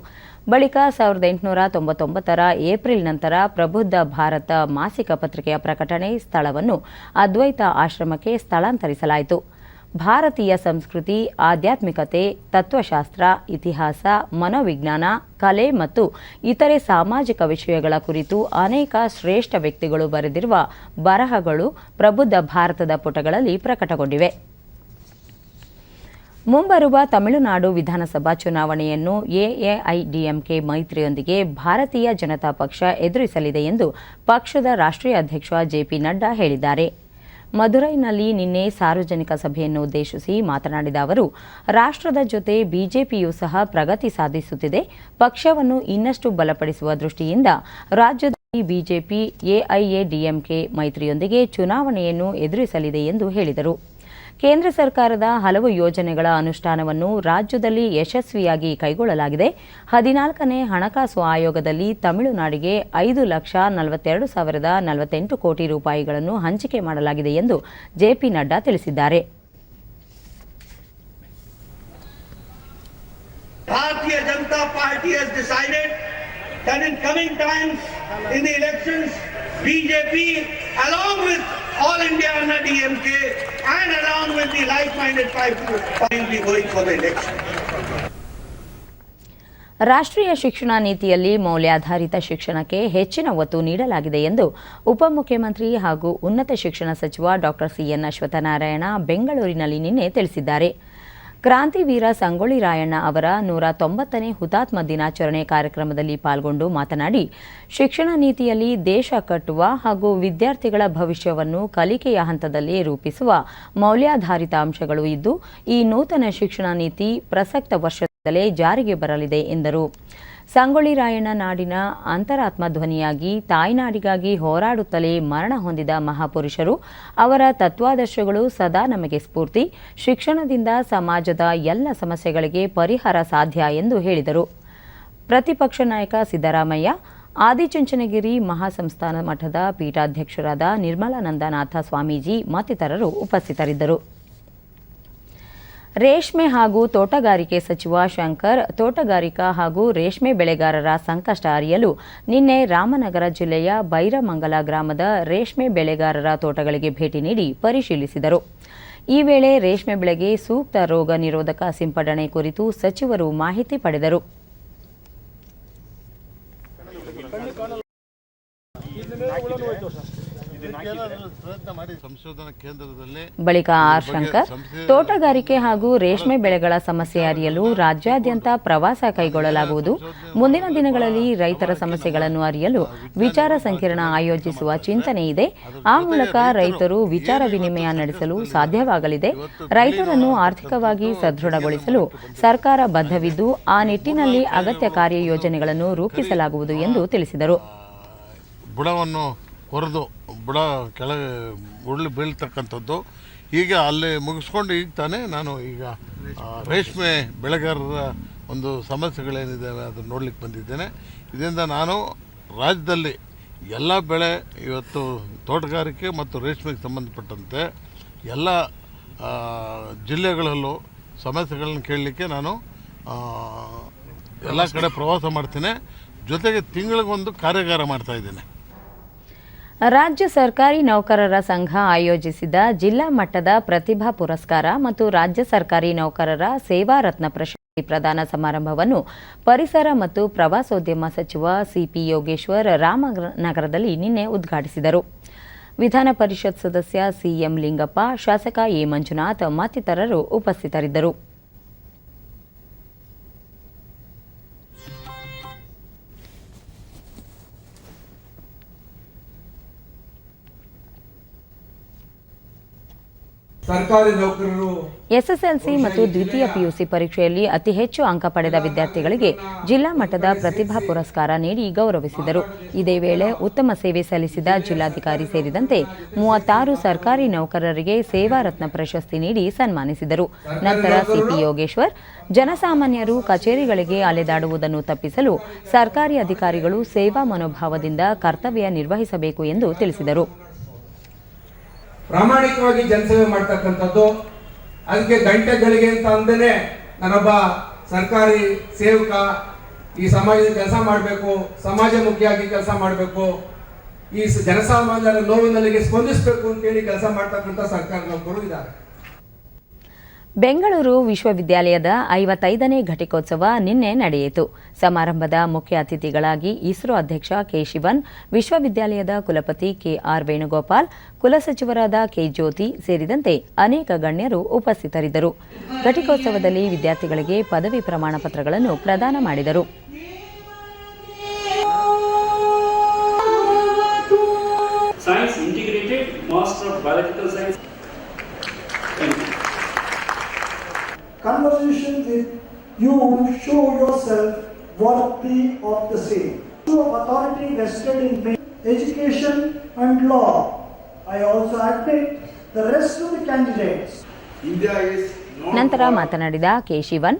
ಬಳಿಕ 1899ರ ಏಪ್ರಿಲ್ ನಂತರ ಪ್ರಬುದ್ಧ ಭಾರತ ಮಾಸಿಕ ಪತ್ರಿಕೆಯ ಪ್ರಕಟಣೆ ಸ್ಥಳವನ್ನು ಅದ್ವೈತ ಆಶ್ರಮಕ್ಕೆ ಸ್ಥಳಾಂತರಿಸಲಾಯಿತು. ಭಾರತೀಯ ಸಂಸ್ಕೃತಿ, ಆಧ್ಯಾತ್ಮಿಕತೆ, ತತ್ವಶಾಸ್ತ್ರ, ಇತಿಹಾಸ, ಮನೋವಿಜ್ಞಾನ, ಕಲೆ ಮತ್ತು ಇತರೆ ಸಾಮಾಜಿಕ ವಿಷಯಗಳ ಕುರಿತು ಅನೇಕ ಶ್ರೇಷ್ಠ ವ್ಯಕ್ತಿಗಳು ಬರೆದಿರುವ ಬರಹಗಳು ಪ್ರಬುದ್ಧ ಭಾರತದ ಪುಟಗಳಲ್ಲಿ ಪ್ರಕಟಗೊಂಡಿವೆ. ಮುಂಬರುವ ತಮಿಳುನಾಡು ವಿಧಾನಸಭಾ ಚುನಾವಣೆಯನ್ನು ಎಐಎಡಿಎಂಕೆ ಮೈತ್ರಿಯೊಂದಿಗೆ ಭಾರತೀಯ ಜನತಾ ಪಕ್ಷ ಎದುರಿಸಲಿದೆ ಎಂದು ಪಕ್ಷದ ರಾಷ್ಟ್ರೀಯ ಅಧ್ಯಕ್ಷ ಜೆಪಿ ನಡ್ಡಾ ಹೇಳಿದ್ದಾರೆ. ಮದುರೈನಲ್ಲಿ ನಿನ್ನೆ ಸಾರ್ವಜನಿಕ ಸಭೆಯನ್ನು ಉದ್ದೇಶಿಸಿ ಮಾತನಾಡಿದ ಅವರು, ರಾಷ್ಟ್ರದ ಜೊತೆ ಬಿಜೆಪಿಯೂ ಸಹ ಪ್ರಗತಿ ಸಾಧಿಸುತ್ತಿದೆ. ಪಕ್ಷವನ್ನು ಇನ್ನಷ್ಟು ಬಲಪಡಿಸುವ ದೃಷ್ಟಿಯಿಂದ ರಾಜ್ಯದಲ್ಲಿ ಬಿಜೆಪಿ ಎಐಎಡಿಎಂಕೆ ಮೈತ್ರಿಯೊಂದಿಗೆ ಚುನಾವಣೆಯನ್ನು ಎದುರಿಸಲಿದೆ ಎಂದು ಹೇಳಿದರು. ಕೇಂದ್ರ ಸರ್ಕಾರದ ಹಲವು ಯೋಜನೆಗಳ ಅನುಷ್ಠಾನವನ್ನು ರಾಜ್ಯದಲ್ಲಿ ಯಶಸ್ವಿಯಾಗಿ ಕೈಗೊಳ್ಳಲಾಗಿದೆ. 14ನೇ ಹಣಕಾಸು ಆಯೋಗದಲ್ಲಿ ತಮಿಳುನಾಡಿಗೆ 5,42,048 ಕೋಟಿ ರೂಪಾಯಿಗಳನ್ನು ಹಂಚಿಕೆ ಮಾಡಲಾಗಿದೆ ಎಂದು ಜೆಪಿ ನಡ್ಡಾ ತಿಳಿಸಿದ್ದಾರೆ. Bharatiya Janata Party has decided that in coming times in the elections, BJP along with All India Anna DMK and along with the like-minded parties will be going for the election. ರಾಷ್ಟ್ರೀಯ ಶಿಕ್ಷಣ ನೀತಿಯಲ್ಲಿ ಮೌಲ್ಯಾಧಾರಿತ ಶಿಕ್ಷಣಕ್ಕೆ ಹೆಚ್ಚಿನ ಒತ್ತು ನೀಡಲಾಗಿದೆ ಎಂದು ಉಪಮುಖ್ಯಮಂತ್ರಿ ಹಾಗೂ ಉನ್ನತ ಶಿಕ್ಷಣ ಸಚಿವ ಡಾ ಸಿಎನ್ ಅಶ್ವತ್ಥನಾರಾಯಣ ಬೆಂಗಳೂರಿನಲ್ಲಿ ನಿನ್ನೆ ತಿಳಿಸಿದ್ದಾರೆ. ಕ್ರಾಂತಿವೀರ ಸಂಗೊಳ್ಳಿ ರಾಯಣ್ಣ ಅವರ 190ನೇ ಹುತಾತ್ಮ ದಿನಾಚರಣೆ ಕಾರ್ಯಕ್ರಮದಲ್ಲಿ ಪಾಲ್ಗೊಂಡು ಮಾತನಾಡಿ, ಶಿಕ್ಷಣ ನೀತಿಯಲ್ಲಿ ದೇಶ ಕಟ್ಟುವ ಹಾಗೂ ವಿದ್ಯಾರ್ಥಿಗಳ ಭವಿಷ್ಯವನ್ನು ಕಲಿಕೆಯ ಹಂತದಲ್ಲೇ ರೂಪಿಸುವ ಮೌಲ್ಯಾಧಾರಿತ ಅಂಶಗಳು ಇದ್ದು, ಈ ನೂತನ ಶಿಕ್ಷಣ ನೀತಿ ಪ್ರಸಕ್ತ ವರ್ಷದಲ್ಲೇ ಜಾರಿಗೆ ಬರಲಿದೆ ಎಂದರು. ಸಂಗೊಳ್ಳಿ ರಾಯಣ್ಣ ನಾಡಿನ ಅಂತರಾತ್ಮ ಧ್ವನಿಯಾಗಿ ತಾಯ್ನಾಡಿಗಾಗಿ ಹೋರಾಡುತ್ತಲೇ ಮರಣ ಹೊಂದಿದ ಮಹಾಪುರುಷರು. ಅವರ ತತ್ವಾದರ್ಶಗಳು ಸದಾ ನಮಗೆ ಸ್ಫೂರ್ತಿ. ಶಿಕ್ಷಣದಿಂದ ಸಮಾಜದ ಎಲ್ಲ ಸಮಸ್ಯೆಗಳಿಗೆ ಪರಿಹಾರ ಸಾಧ್ಯ ಎಂದು ಹೇಳಿದರು. ಪ್ರತಿಪಕ್ಷ ನಾಯಕ ಸಿದ್ದರಾಮಯ್ಯ, ಆದಿಚುಂಚನಗಿರಿ ಮಹಾಸಂಸ್ಥಾನ ಮಠದ ಪೀಠಾಧ್ಯಕ್ಷರಾದ ನಿರ್ಮಲಾನಂದನಾಥ ಸ್ವಾಮೀಜಿ ಮತ್ತಿತರರು ಉಪಸ್ಥಿತರಿದ್ದರು. ರೇಷ್ಮೆ ಹಾಗೂ ತೋಟಗಾರಿಕೆ ಸಚಿವ ಶಂಕರ್ ತೋಟಗಾರಿಕಾ ಹಾಗೂ ರೇಷ್ಮೆ ಬೆಳೆಗಾರರ ಸಂಕಷ್ಟ ಅರಿಯಲು ನಿನ್ನೆ ರಾಮನಗರ ಜಿಲ್ಲೆಯ ಬೈರಮಂಗಲ ಗ್ರಾಮದ ರೇಷ್ಮೆ ಬೆಳೆಗಾರರ ತೋಟಗಳಿಗೆ ಭೇಟಿ ನೀಡಿ ಪರಿಶೀಲಿಸಿದರು. ಈ ವೇಳೆ ರೇಷ್ಮೆ ಬೆಳೆಗೆ ಸೂಕ್ತ ರೋಗ ನಿರೋಧಕ ಸಿಂಪಡಣೆ ಕುರಿತು ಸಚಿವರು ಮಾಹಿತಿ ಪಡೆದರು. ಬಳಿಕ ಆರ್ ಶಂಕರ್ ತೋಟಗಾರಿಕೆ ಹಾಗೂ ರೇಷ್ಮೆ ಬೆಳೆಗಳ ಸಮಸ್ಯೆ ಅರಿಯಲು ರಾಜ್ಯಾದ್ಯಂತ ಪ್ರವಾಸ ಕೈಗೊಳ್ಳಲಾಗುವುದು. ಮುಂದಿನ ದಿನಗಳಲ್ಲಿ ರೈತರ ಸಮಸ್ಯೆಗಳನ್ನು ಅರಿಯಲು ವಿಚಾರ ಸಂಕಿರಣ ಆಯೋಜಿಸುವ ಚಿಂತನೆ ಇದೆ. ಆ ಮೂಲಕ ರೈತರು ವಿಚಾರ ವಿನಿಮಯ ನಡೆಸಲು ಸಾಧ್ಯವಾಗಲಿದೆ. ರೈತರನ್ನು ಆರ್ಥಿಕವಾಗಿ ಸದೃಢಗೊಳಿಸಲು ಸರ್ಕಾರ ಬದ್ಧವಿದ್ದು, ಆ ನಿಟ್ಟಿನಲ್ಲಿ ಅಗತ್ಯ ಕಾರ್ಯಯೋಜನೆಗಳನ್ನು ರೂಪಿಸಲಾಗುವುದು ಎಂದು ತಿಳಿಸಿದರು. ಬುಡವನ್ನು ಹೊರದು ಬುಡ ಕೆಳಗೆ ಉರುಳಿ ಬೀಳ್ತಕ್ಕಂಥದ್ದು ಈಗ ಅಲ್ಲಿ ಮುಗಿಸ್ಕೊಂಡು ಈಗ ತಾನೇ ನಾನು ಈಗ ರೇಷ್ಮೆ ಬೆಳೆಗಾರರ ಒಂದು ಸಮಸ್ಯೆಗಳೇನಿದ್ದಾವೆ ಅದನ್ನು ನೋಡ್ಲಿಕ್ಕೆ ಬಂದಿದ್ದೇನೆ. ಇದರಿಂದ ನಾನು ರಾಜ್ಯದಲ್ಲಿ ಎಲ್ಲ ಬೆಳೆ ಇವತ್ತು ತೋಟಗಾರಿಕೆ ಮತ್ತು ರೇಷ್ಮೆಗೆ ಸಂಬಂಧಪಟ್ಟಂತೆ ಎಲ್ಲ ಜಿಲ್ಲೆಗಳಲ್ಲೂ ಸಮಸ್ಯೆಗಳನ್ನು ಕೇಳಲಿಕ್ಕೆ ನಾನು ಎಲ್ಲ ಕಡೆ ಪ್ರವಾಸ ಮಾಡ್ತೇನೆ. ಜೊತೆಗೆ ತಿಂಗಳಿಗೊಂದು ಕಾರ್ಯಾಗಾರ ಮಾಡ್ತಾ ಇದ್ದೇನೆ. ರಾಜ್ಯ ಸರ್ಕಾರಿ ನೌಕರರ ಸಂಘ ಆಯೋಜಿಸಿದ ಜಿಲ್ಲಾ ಮಟ್ಟದ ಪ್ರತಿಭಾ ಪುರಸ್ಕಾರ ಮತ್ತು ರಾಜ್ಯ ಸರ್ಕಾರಿ ನೌಕರರ ಸೇವಾ ರತ್ನ ಪ್ರಶಸ್ತಿ ಪ್ರದಾನ ಸಮಾರಂಭವನ್ನು ಪರಿಸರ ಮತ್ತು ಪ್ರವಾಸೋದ್ಯಮ ಸಚಿವ ಸಿಪಿ ಯೋಗೇಶ್ವರ್ ರಾಮನಗರದಲ್ಲಿ ನಿನ್ನೆ ಉದ್ಘಾಟಿಸಿದರು. ವಿಧಾನ ಪರಿಷತ್ ಸದಸ್ಯ ಸಿಎಂ ಲಿಂಗಪ್ಪ, ಶಾಸಕ ಎ ಮಂಜುನಾಥ್ ಮತ್ತಿತರರು ಉಪಸ್ಥಿತರಿದ್ದರು. ಸರ್ಕಾರಿ ನೌಕರರು ಎಸ್ಎಸ್ಎಲ್ಸಿ ಮತ್ತು ದ್ವಿತೀಯ ಪಿಯುಸಿ ಪರೀಕ್ಷೆಯಲ್ಲಿ ಅತಿ ಹೆಚ್ಚು ಅಂಕ ಪಡೆದ ವಿದ್ಯಾರ್ಥಿಗಳಿಗೆ ಜಿಲ್ಲಾ ಮಟ್ಟದ ಪ್ರತಿಭಾ ಪುರಸ್ಕಾರ ನೀಡಿ ಗೌರವಿಸಿದರು. ಇದೇ ವೇಳೆ ಉತ್ತಮ ಸೇವೆ ಸಲ್ಲಿಸಿದ ಜಿಲ್ಲಾಧಿಕಾರಿ ಸೇರಿದಂತೆ 36 ಸರ್ಕಾರಿ ನೌಕರರಿಗೆ ಸೇವಾ ರತ್ನ ಪ್ರಶಸ್ತಿ ನೀಡಿ ಸನ್ಮಾನಿಸಿದರು. ನಂತರ ಸಿಪಿ ಯೋಗೇಶ್ವರ್ ಜನಸಾಮಾನ್ಯರು ಕಚೇರಿಗಳಿಗೆ ಅಲೆದಾಡುವುದನ್ನು ತಪ್ಪಿಸಲು ಸರ್ಕಾರಿ ಅಧಿಕಾರಿಗಳು ಸೇವಾ ಮನೋಭಾವದಿಂದ ಕರ್ತವ್ಯ ನಿರ್ವಹಿಸಬೇಕು ಎಂದು ತಿಳಿಸಿದರು. ಪ್ರಾಮಾಣಿಕವಾಗಿ ಜನಸೇವೆ ಮಾಡ್ತಕ್ಕಂಥದ್ದು, ಅದಕ್ಕೆ ಗಂಟೆಗಳಿಗೆ ಅಂತ ಅಂದೇನೆ ನಾನೊಬ್ಬ ಸರ್ಕಾರಿ ಸೇವಕ ಈ ಸಮಾಜದ ಕೆಲಸ ಮಾಡಬೇಕು, ಸಮಾಜಮುಖಿಯಾಗಿ ಕೆಲಸ ಮಾಡಬೇಕು, ಈ ಜನಸಾಮಾನ್ಯರ ನೋವಿನಲ್ಲಿಗೆ ಸ್ಪಂದಿಸಬೇಕು ಅಂತೇಳಿ ಕೆಲಸ ಮಾಡ್ತಕ್ಕಂಥ ಸರ್ಕಾರಿ ನೌಕರರು ಇದ್ದಾರೆ. ಬೆಂಗಳೂರು ವಿಶ್ವವಿದ್ಯಾಲಯದ 55ನೇ ಘಟಿಕೋತ್ಸವ ನಿನ್ನೆ ನಡೆಯಿತು. ಸಮಾರಂಭದ ಮುಖ್ಯ ಅತಿಥಿಗಳಾಗಿ ಇಸ್ರೋ ಅಧ್ಯಕ್ಷ ಕೆ ಶಿವನ್, ವಿಶ್ವವಿದ್ಯಾಲಯದ ಕುಲಪತಿ ಕೆಆರ್ ವೇಣುಗೋಪಾಲ್, ಕುಲಸಚಿವರಾದ ಕೆ ಜ್ಯೋತಿ ಸೇರಿದಂತೆ ಅನೇಕ ಗಣ್ಯರು ಉಪಸ್ಥಿತರಿದ್ದರು. ಘಟಿಕೋತ್ಸವದಲ್ಲಿ ವಿದ್ಯಾರ್ಥಿಗಳಿಗೆ ಪದವಿ ಪ್ರಮಾಣ ಪತ್ರಗಳನ್ನು ಪ್ರದಾನ ಮಾಡಿದರು. Science Integrated Master of Biological Science. Conversation with you show yourself worthy of the same. Of authority vested in me, education and law. I also admit the rest of the candidates. India is ನಂತರ ಮಾತನಾಡಿದ K ಶಿವನ್,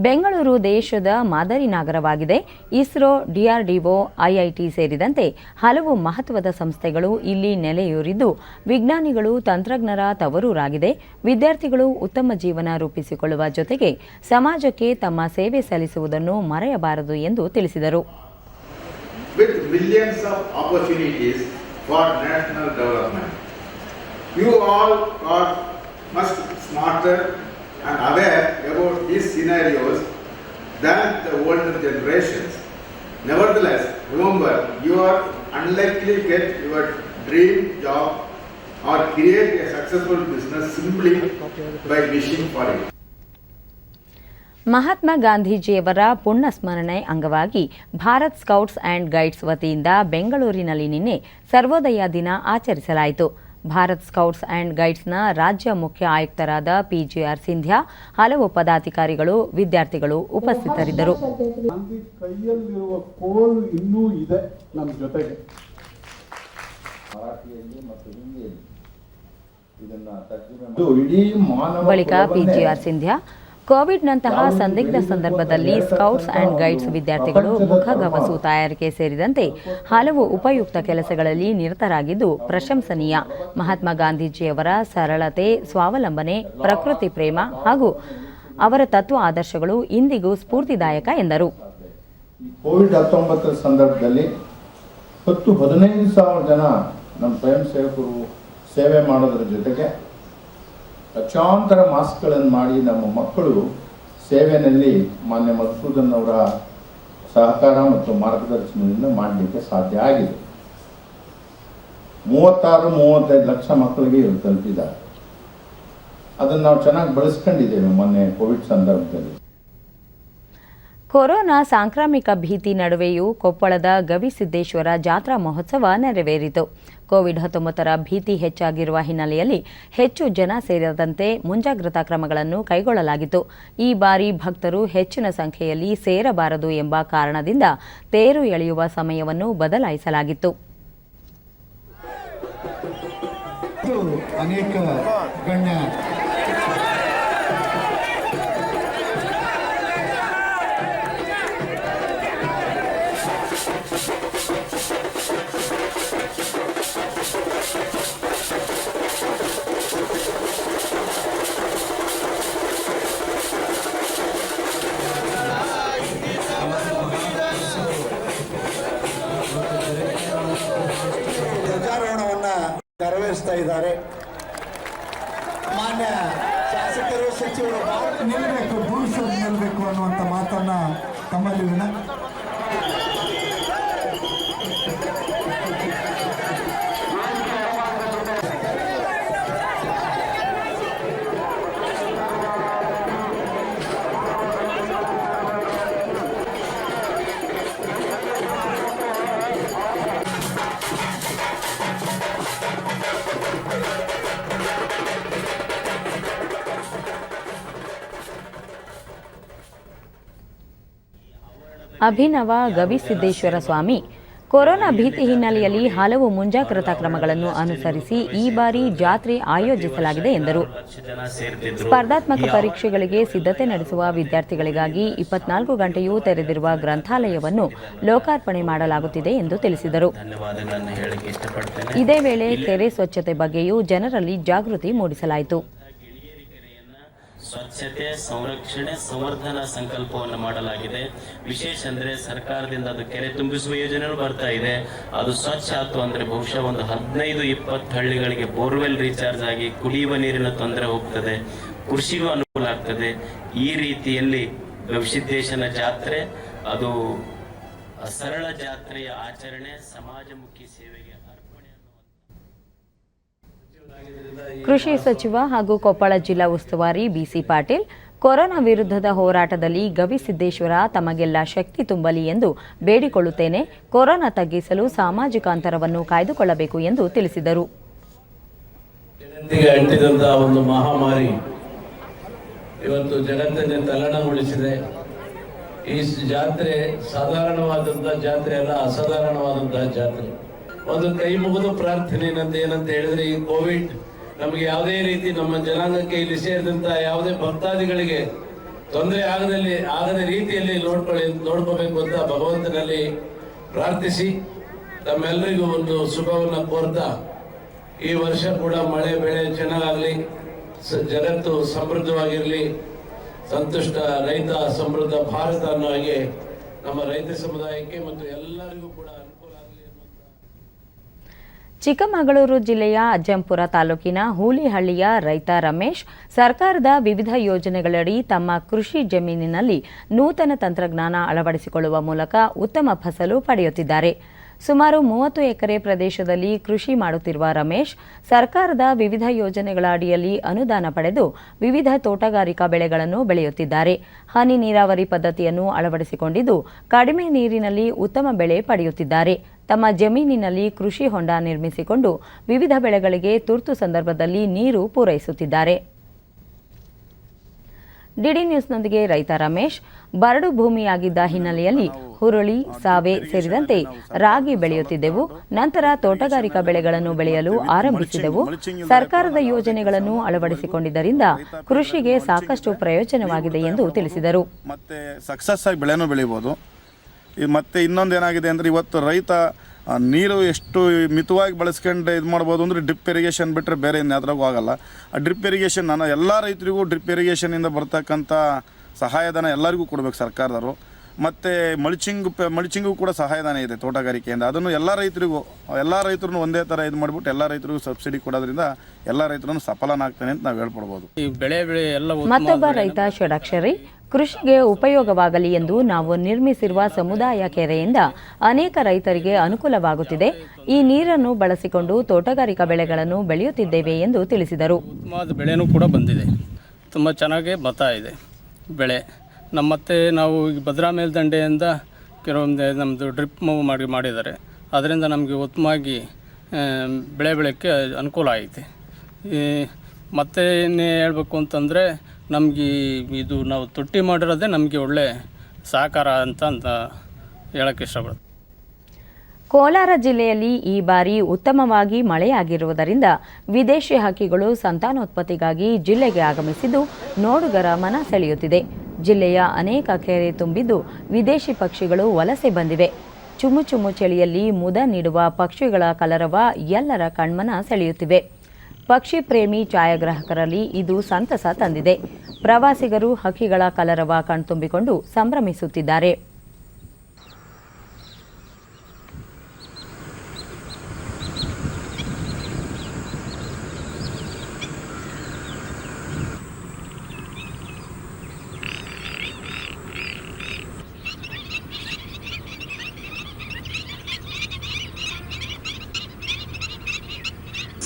ಬೆಂಗಳೂರು ದೇಶದ ಮಾದರಿ ನಗರವಾಗಿದೆ. ISRO, DRDO, IIT ಸೇರಿದಂತೆ ಹಲವು ಮಹತ್ವದ ಸಂಸ್ಥೆಗಳು ಇಲ್ಲಿ ನೆಲೆಯೂರಿದ್ದು ವಿಜ್ಞಾನಿಗಳು, ತಂತ್ರಜ್ಞರ ತವರೂರಾಗಿದೆ. ವಿದ್ಯಾರ್ಥಿಗಳು ಉತ್ತಮ ಜೀವನ ರೂಪಿಸಿಕೊಳ್ಳುವ ಜೊತೆಗೆ ಸಮಾಜಕ್ಕೆ ತಮ್ಮ ಸೇವೆ ಸಲ್ಲಿಸುವುದನ್ನು ಮರೆಯಬಾರದು ಎಂದು ತಿಳಿಸಿದರು. With millions of opportunities for national development, you all are much smarter and aware about these scenarios than the older generations. Nevertheless, remember, you are unlikely to get your dream job or create a successful business simply by wishing for it. Mahatma ಗಾಂಧೀಜಿಯವರ ಪುಣ್ಯ ಸ್ಮರಣೆ ಅಂಗವಾಗಿ Bharat scouts and guides ವತಿಯಿಂದ ಬೆಂಗಳೂರಿನಲ್ಲಿ ನಿನ್ನೆ ಸರ್ವೋದಯ ದಿನ ಆಚರಿಸಲಾಯಿತು. Bharat scouts and ಗೈಡ್ಸ್ನ ರಾಜ್ಯ ಮುಖ್ಯ ಆಯುಕ್ತರಾದ ಪಿಜಿಆರ್ ಸಿಂಧ್ಯಾ, ಹಲವು ಪದಾಧಿಕಾರಿಗಳು, ವಿದ್ಯಾರ್ಥಿಗಳು ಉಪಸ್ಥಿತರಿದ್ದರು. ಗಾಂಧಿ ಕೈಯಲ್ಲಿರುವ ಕೋಲು ಇನ್ನೂ ಇದೆ ನಮ್ಮ ಜೊತೆಗೆ. ಮರಾಠಿಯಲ್ಲಿ ಮತ್ತು ಹಿಂದಿಯಲ್ಲಿ ಇದನ್ನ ತರ್ಜುಮೆ ಬಳಿಕ ಪಿಜಿಆರ್ ಸಿಂಧ್ಯಾ, ಕೋವಿಡ್ನಂತಹ ಸಂದಿಗ್ಧ ಸಂದರ್ಭದಲ್ಲಿ ಸ್ಕೌಟ್ಸ್ ಆ್ಯಂಡ್ ಗೈಡ್ಸ್ ವಿದ್ಯಾರ್ಥಿಗಳು ಮುಖಗವಸು ತಯಾರಿಕೆ ಸೇರಿದಂತೆ ಹಲವು ಉಪಯುಕ್ತ ಕೆಲಸಗಳಲ್ಲಿ ನಿರತರಾಗಿದ್ದು ಪ್ರಶಂಸನೀಯ. ಮಹಾತ್ಮ ಗಾಂಧೀಜಿಯವರ ಸರಳತೆ, ಸ್ವಾವಲಂಬನೆ, ಪ್ರಕೃತಿ ಪ್ರೇಮ ಹಾಗೂ ಅವರ ತತ್ವ ಆದರ್ಶಗಳು ಇಂದಿಗೂ ಸ್ಫೂರ್ತಿದಾಯಕ ಎಂದರು. ಕೋವಿಡ್-19 ಸಂದರ್ಭದಲ್ಲಿ 10-15 ಸಾವಿರ ಜನ ನಮ್ಮ ಸ್ವಯಂ ಸೇವಕರು ಸೇವೆ ಮಾಡೋದ್ರ ಜೊತೆಗೆ ಲಕ್ಷಾಂತರ ಮಾಸ್ಕ್ಗಳನ್ನು ಮಾಡಿ ನಮ್ಮ ಮಕ್ಕಳು ಸೇವೆಯಲ್ಲಿ ಮಾನ್ಯ ಮಧುಸೂದನ್ ಅವರ ಸಹಕಾರ ಮತ್ತು ಮಾರ್ಗದರ್ಶನದಿಂದ ಮಾಡಲಿಕ್ಕೆ ಸಾಧ್ಯ ಆಗಿದೆ. 36-35 ಲಕ್ಷ ಮಕ್ಕಳಿಗೆ ಇವರು ತಲುಪಿದ್ದಾರೆ. ಅದನ್ನು ನಾವು ಚೆನ್ನಾಗಿ ಬಳಸ್ಕೊಂಡಿದ್ದೇವೆ ಮೊನ್ನೆ ಕೋವಿಡ್ ಸಂದರ್ಭದಲ್ಲಿ. ಕೊರೋನಾ ಸಾಂಕ್ರಾಮಿಕ ಭೀತಿ ನಡುವೆಯೂ ಕೊಪ್ಪಳದ ಗವಿಸಿದ್ದೇಶ್ವರ ಜಾತ್ರಾ ಮಹೋತ್ಸವ ನೆರವೇರಿತು. ಕೋವಿಡ್-19ರ ಭೀತಿ ಹೆಚ್ಚಾಗಿರುವ ಹಿನ್ನೆಲೆಯಲ್ಲಿ ಹೆಚ್ಚು ಜನ ಸೇರದಂತೆ ಮುಂಜಾಗ್ರತಾ ಕ್ರಮಗಳನ್ನು ಕೈಗೊಳ್ಳಲಾಗಿತ್ತು. ಈ ಬಾರಿ ಭಕ್ತರು ಹೆಚ್ಚಿನ ಸಂಖ್ಯೆಯಲ್ಲಿ ಸೇರಬಾರದು ಎಂಬ ಕಾರಣದಿಂದ ತೇರು ಎಳೆಯುವ ಸಮಯವನ್ನು ಬದಲಾಯಿಸಲಾಗಿತ್ತು. ಅನೇಕ ಗಣ್ಯ ಧ್ವಜಾರೋಹಣವನ್ನು ನೆರವೇರಿಸ್ತಾ ಇದ್ದಾರೆ. ಮಾನ್ಯ ಶಾಸಕರು, ಸಚಿವರು ನಿಲ್ಲಬೇಕು, ಪುರುಷರು ನಿಲ್ಲಬೇಕು ಅನ್ನುವಂಥ ಮಾತನ್ನ ತಮ್ಮಲ್ಲಿ ಅಭಿನವ ಗವಿಸಿದ್ದೇಶ್ವರ ಸ್ವಾಮಿ ಕೊರೋನಾ ಭೀತಿ ಹಿನ್ನೆಲೆಯಲ್ಲಿ ಹಲವು ಮುಂಜಾಗ್ರತಾ ಕ್ರಮಗಳನ್ನು ಅನುಸರಿಸಿ ಈ ಬಾರಿ ಜಾತ್ರೆ ಆಯೋಜಿಸಲಾಗಿದೆ ಎಂದರು. ಸ್ಪರ್ಧಾತ್ಮಕ ಪರೀಕ್ಷೆಗಳಿಗೆ ಸಿದ್ಧತೆ ನಡೆಸುವ ವಿದ್ಯಾರ್ಥಿಗಳಿಗಾಗಿ 24 ಗಂಟೆಯೂ ತೆರೆದಿರುವ ಗ್ರಂಥಾಲಯವನ್ನು ಲೋಕಾರ್ಪಣೆ ಮಾಡಲಾಗುತ್ತಿದೆ ಎಂದು ತಿಳಿಸಿದರು. ಇದೇ ವೇಳೆ ಕೆರೆ ಸ್ವಚ್ಛತೆ ಬಗ್ಗೆಯೂ ಜನರಲ್ಲಿ ಜಾಗೃತಿ ಮೂಡಿಸಲಾಯಿತು. ಸ್ವಚ್ಛತೆ, ಸಂರಕ್ಷಣೆ, ಸಂವರ್ಧನಾ ಸಂಕಲ್ಪವನ್ನು ಮಾಡಲಾಗಿದೆ. ವಿಶೇಷ ಅಂದರೆ ಸರ್ಕಾರದಿಂದ ಅದು ಕೆರೆ ತುಂಬಿಸುವ ಯೋಜನೆಗಳು ಬರ್ತಾ ಇದೆ. ಅದು ಸ್ವಚ್ಛ ಆಯ್ತು ಅಂದರೆ ಬಹುಶಃ ಒಂದು 15-20 ಹಳ್ಳಿಗಳಿಗೆ ಬೋರ್ವೆಲ್ ರೀಚಾರ್ಜ್ ಆಗಿ ಕುಡಿಯುವ ನೀರಿನ ತೊಂದರೆ ಹೋಗ್ತದೆ, ಕೃಷಿಗೂ ಅನುಕೂಲ ಆಗ್ತದೆ. ಈ ರೀತಿಯಲ್ಲಿ ಗವಿಸಿದ್ದೇಶನ ಜಾತ್ರೆ ಅದು ಸರಳ ಜಾತ್ರೆಯ ಆಚರಣೆ, ಸಮಾಜಮುಖಿ ಸೇವೆಗೆ ಅರ್ಪಣೆ. ಕೃಷಿ ಸಚಿವ ಹಾಗೂ ಕೊಪ್ಪಳ ಜಿಲ್ಲಾ ಉಸ್ತುವಾರಿ ಬಿಸಿ ಪಾಟೀಲ್ ಕೊರೋನಾ ವಿರುದ್ಧದ ಹೋರಾಟದಲ್ಲಿ ಗವಿಸಿದ್ದೇಶ್ವರ ತಮಗೆಲ್ಲ ಶಕ್ತಿ ತುಂಬಲಿ ಎಂದು ಬೇಡಿಕೊಳ್ಳುತ್ತೇನೆ. ಕೊರೋನಾ ತಗ್ಗಿಸಲು ಸಾಮಾಜಿಕ ಅಂತರವನ್ನು ಕಾಯ್ದುಕೊಳ್ಳಬೇಕು ಎಂದು ತಿಳಿಸಿದರು. ಅಂಟಿದಂತಹ ಒಂದು ಮಹಾಮಾರಿ ಇವತ್ತು ಜಗತ್ತನ್ನೇ ತಲ್ಲಣಗೊಳಿಸಿದೆ. ಈ ಜಾತ್ರೆ ಸಾಧಾರಣವಾದಂತಹ ಜಾತ್ರೆ ಅಲ್ಲ, ಅಸಾಧಾರಣವಾದಂತಹ ಜಾತ್ರೆ. ಒಂದು ಕೈ ಮುಗಿದು ಪ್ರಾರ್ಥನೆ ಏನಂತ ಹೇಳಿದ್ರೆ, ಈ ಕೋವಿಡ್ ನಮಗೆ ಯಾವುದೇ ರೀತಿ ನಮ್ಮ ಜನಾಂಗಕ್ಕೆ ಇಲ್ಲಿ ಸೇರಿದಂತಹ ಯಾವುದೇ ಭಕ್ತಾದಿಗಳಿಗೆ ತೊಂದರೆ ಆಗದ ರೀತಿಯಲ್ಲಿ ನೋಡ್ಕೋಬೇಕು ಅಂತ ಭಗವಂತನಲ್ಲಿ ಪ್ರಾರ್ಥಿಸಿ ತಮ್ಮೆಲ್ಲರಿಗೂ ಒಂದು ಶುಭವನ್ನ ಕೋರ್ತಾ, ಈ ವರ್ಷ ಕೂಡ ಮಳೆ ಬೆಳೆ ಚೆನ್ನಾಗಾಗಲಿ, ಜಗತ್ತು ಸಮೃದ್ಧವಾಗಿರಲಿ, ಸಂತುಷ್ಟ ರೈತ ಸಮೃದ್ಧ ಭಾರತ ಅನ್ನೋ ಹಾಗೆ ನಮ್ಮ ರೈತ ಸಮುದಾಯಕ್ಕೆ ಮತ್ತು ಎಲ್ಲರಿಗೂ ಕೂಡ ಅನುಕೂಲ ಆಗಲಿ. ಚಿಕ್ಕಮಗಳೂರು ಜಿಲ್ಲೆಯ ಅಜ್ಜಂಪುರ ತಾಲೂಕಿನ ಹೂಲಿಹಳ್ಳಿಯ ರೈತ ರಮೇಶ್ ಸರ್ಕಾರದ ವಿವಿಧ ಯೋಜನೆಗಳಡಿ ತಮ್ಮ ಕೃಷಿ ಜಮೀನಿನಲ್ಲಿ ನೂತನ ತಂತ್ರಜ್ಞಾನ ಅಳವಡಿಸಿಕೊಳ್ಳುವ ಮೂಲಕ ಉತ್ತಮ ಫಸಲು ಪಡೆಯುತ್ತಿದ್ದಾರೆ. ಸುಮಾರು 30 ಎಕರೆ ಪ್ರದೇಶದಲ್ಲಿ ಕೃಷಿ ಮಾಡುತ್ತಿರುವ ರಮೇಶ್ ಸರ್ಕಾರದ ವಿವಿಧ ಯೋಜನೆಗಳ ಅಡಿಯಲ್ಲಿ ಅನುದಾನ ಪಡೆದು ವಿವಿಧ ತೋಟಗಾರಿಕಾ ಬೆಳೆಗಳನ್ನು ಬೆಳೆಯುತ್ತಿದ್ದಾರೆ. ಹನಿ ನೀರಾವರಿ ಪದ್ಧತಿಯನ್ನು ಅಳವಡಿಸಿಕೊಂಡಿದ್ದು ಕಡಿಮೆ ನೀರಿನಲ್ಲಿ ಉತ್ತಮ ಬೆಳೆ ಪಡೆಯುತ್ತಿದ್ದಾರೆ. ತಮ್ಮ ಜಮೀನಿನಲ್ಲಿ ಕೃಷಿ ಹೊಂಡ ನಿರ್ಮಿಸಿಕೊಂಡು ವಿವಿಧ ಬೆಳೆಗಳಿಗೆ ತುರ್ತು ಸಂದರ್ಭದಲ್ಲಿ ನೀರು ಪೂರೈಸುತ್ತಿದ್ದಾರೆ. ಡಿಡಿ ನ್ಯೂಸ್ನೊಂದಿಗೆ ರೈತ ರಮೇಶ್ ಬರಡು ಭೂಮಿಯಾಗಿದ್ದ ಹಿನ್ನೆಲೆಯಲ್ಲಿ ಹುರುಳಿ, ಸಾವೆ ಸೇರಿದಂತೆ ರಾಗಿ ಬೆಳೆಯುತ್ತಿದ್ದೆವು. ನಂತರ ತೋಟಗಾರಿಕಾ ಬೆಳೆಗಳನ್ನು ಬೆಳೆಯಲು ಆರಂಭಿಸಿದೆವು. ಸರ್ಕಾರದ ಯೋಜನೆಗಳನ್ನು ಅಳವಡಿಸಿಕೊಂಡಿದ್ದರಿಂದ ಕೃಷಿಗೆ ಸಾಕಷ್ಟು ಪ್ರಯೋಜನವಾಗಿದೆ ಎಂದು ತಿಳಿಸಿದರು. ಮತ್ತೆ ಸಕ್ಸಸ್ ಆಗಿ ಬೆಳೆನೂ ಬೆಳಿಬೋದು. ಮತ್ತೆ ಇನ್ನೊಂದು ಏನಾಗಿದೆ ಅಂದರೆ, ಇವತ್ತು ರೈತ ನೀರು ಎಷ್ಟು ಮಿತವಾಗಿ ಬಳಸ್ಕೊಂಡು ಇದು ಮಾಡ್ಬೋದು ಅಂದರೆ ಡ್ರಿಪ್ ಇರಿಗೇಷನ್ ಬಿಟ್ಟರೆ ಬೇರೆ ಇನ್ಯಾದ್ರಾಗೂ ಆಗಲ್ಲ. ಆ ಡ್ರಿಪ್ ಇರಿಗೇಷನ್ ಎಲ್ಲ ರೈತರಿಗೂ ಡ್ರಿಪ್ ಇರಿಗೇಷನಿಂದ ಬರ್ತಕ್ಕಂಥ ಸಹಾಯಧನ ಎಲ್ಲರಿಗೂ ಕೊಡಬೇಕು ಸರ್ಕಾರದವರು. ಮತ್ತು ಮಲ್ಚಿಂಗು ಕೂಡ ಸಹಾಯಧನ ಇದೆ ತೋಟಗಾರಿಕೆಯಿಂದ. ಅದನ್ನು ಎಲ್ಲ ರೈತರು ಒಂದೇ ಥರ ಇದು ಮಾಡಿಬಿಟ್ಟು ಎಲ್ಲ ರೈತರಿಗೂ ಸಬ್ಸಿಡಿ ಕೊಡೋದ್ರಿಂದ ಎಲ್ಲ ರೈತರನ್ನು ಸಫಲನಾಗ್ತಾನೆ ಅಂತ ನಾವು ಹೇಳ್ಕೊಡ್ಬೋದು. ಮತ್ತೊಬ್ಬ ರೈತ ಷಡಾಕ್ಷರಿ ಕೃಷಿಗೆ ಉಪಯೋಗವಾಗಲಿ ಎಂದು ನಾವು ನಿರ್ಮಿಸಿರುವ ಸಮುದಾಯ ಕೆರೆಯಿಂದ ಅನೇಕ ರೈತರಿಗೆ ಅನುಕೂಲವಾಗುತ್ತಿದೆ. ಈ ನೀರನ್ನು ಬಳಸಿಕೊಂಡು ತೋಟಗಾರಿಕಾ ಬೆಳೆಗಳನ್ನು ಬೆಳೆಯುತ್ತಿದ್ದೇವೆ ಎಂದು ತಿಳಿಸಿದರು. ಬೆಳೆನೂ ಕೂಡ ಬಂದಿದೆ, ತುಂಬ ಚೆನ್ನಾಗಿ ಬರ್ತಾ ಇದೆ ಬೆಳೆ. ಮತ್ತೆ ನಾವು ಭದ್ರಾ ಮೇಲ್ದಂಡೆಯಿಂದ ಕೆಲವೊಂದು ನಮ್ಮದು ಡ್ರಿಪ್ ಮಾಡಿದ್ದಾರೆ. ಅದರಿಂದ ನಮಗೆ ಉತ್ತಮವಾಗಿ ಬೆಳೆ ಬೆಳೆಯೋಕ್ಕೆ ಅನುಕೂಲ ಐತೆ. ಮತ್ತೆ ಇನ್ನೇ ಹೇಳಬೇಕು ಅಂತಂದರೆ, ನಮಗೆ ಇದು ನಾವು ತೊಟ್ಟಿ ಮಾಡಿರೋದೇ ನಮಗೆ ಒಳ್ಳೆ ಸಹಕಾರ ಅಂತ ಹೇಳೋಕ್ಕೆ ಇಷ್ಟಪಡ್ತೀನಿ. ಕೋಲಾರ ಜಿಲ್ಲೆಯಲ್ಲಿ ಈ ಬಾರಿ ಉತ್ತಮವಾಗಿ ಮಳೆಯಾಗಿರುವುದರಿಂದ ವಿದೇಶಿ ಹಕ್ಕಿಗಳು ಸಂತಾನೋತ್ಪತ್ತಿಗಾಗಿ ಜಿಲ್ಲೆಗೆ ಆಗಮಿಸಿದ್ದು ನೋಡುಗರ ಮನ ಸೆಳೆಯುತ್ತಿದೆ. ಜಿಲ್ಲೆಯ ಅನೇಕ ಕೆರೆ ತುಂಬಿದ್ದು ವಿದೇಶಿ ಪಕ್ಷಿಗಳು ವಲಸೆ ಬಂದಿವೆ. ಚುಮು ಚುಮು ಚಳಿಯಲ್ಲಿ ಮುದ ನೀಡುವ ಪಕ್ಷಿಗಳ ಕಲರವ ಎಲ್ಲರ ಕಣ್ಮನ ಸೆಳೆಯುತ್ತಿವೆ. ಪಕ್ಷಿ ಪ್ರೇಮಿ ಛಾಯಾಗ್ರಾಹಕರಲ್ಲಿ ಇದು ಸಂತಸ ತಂದಿದೆ. ಪ್ರವಾಸಿಗರು ಹಕ್ಕಿಗಳ ಕಲರವ ಕಣ್ತುಂಬಿಕೊಂಡು ಸಂಭ್ರಮಿಸುತ್ತಿದ್ದಾರೆ.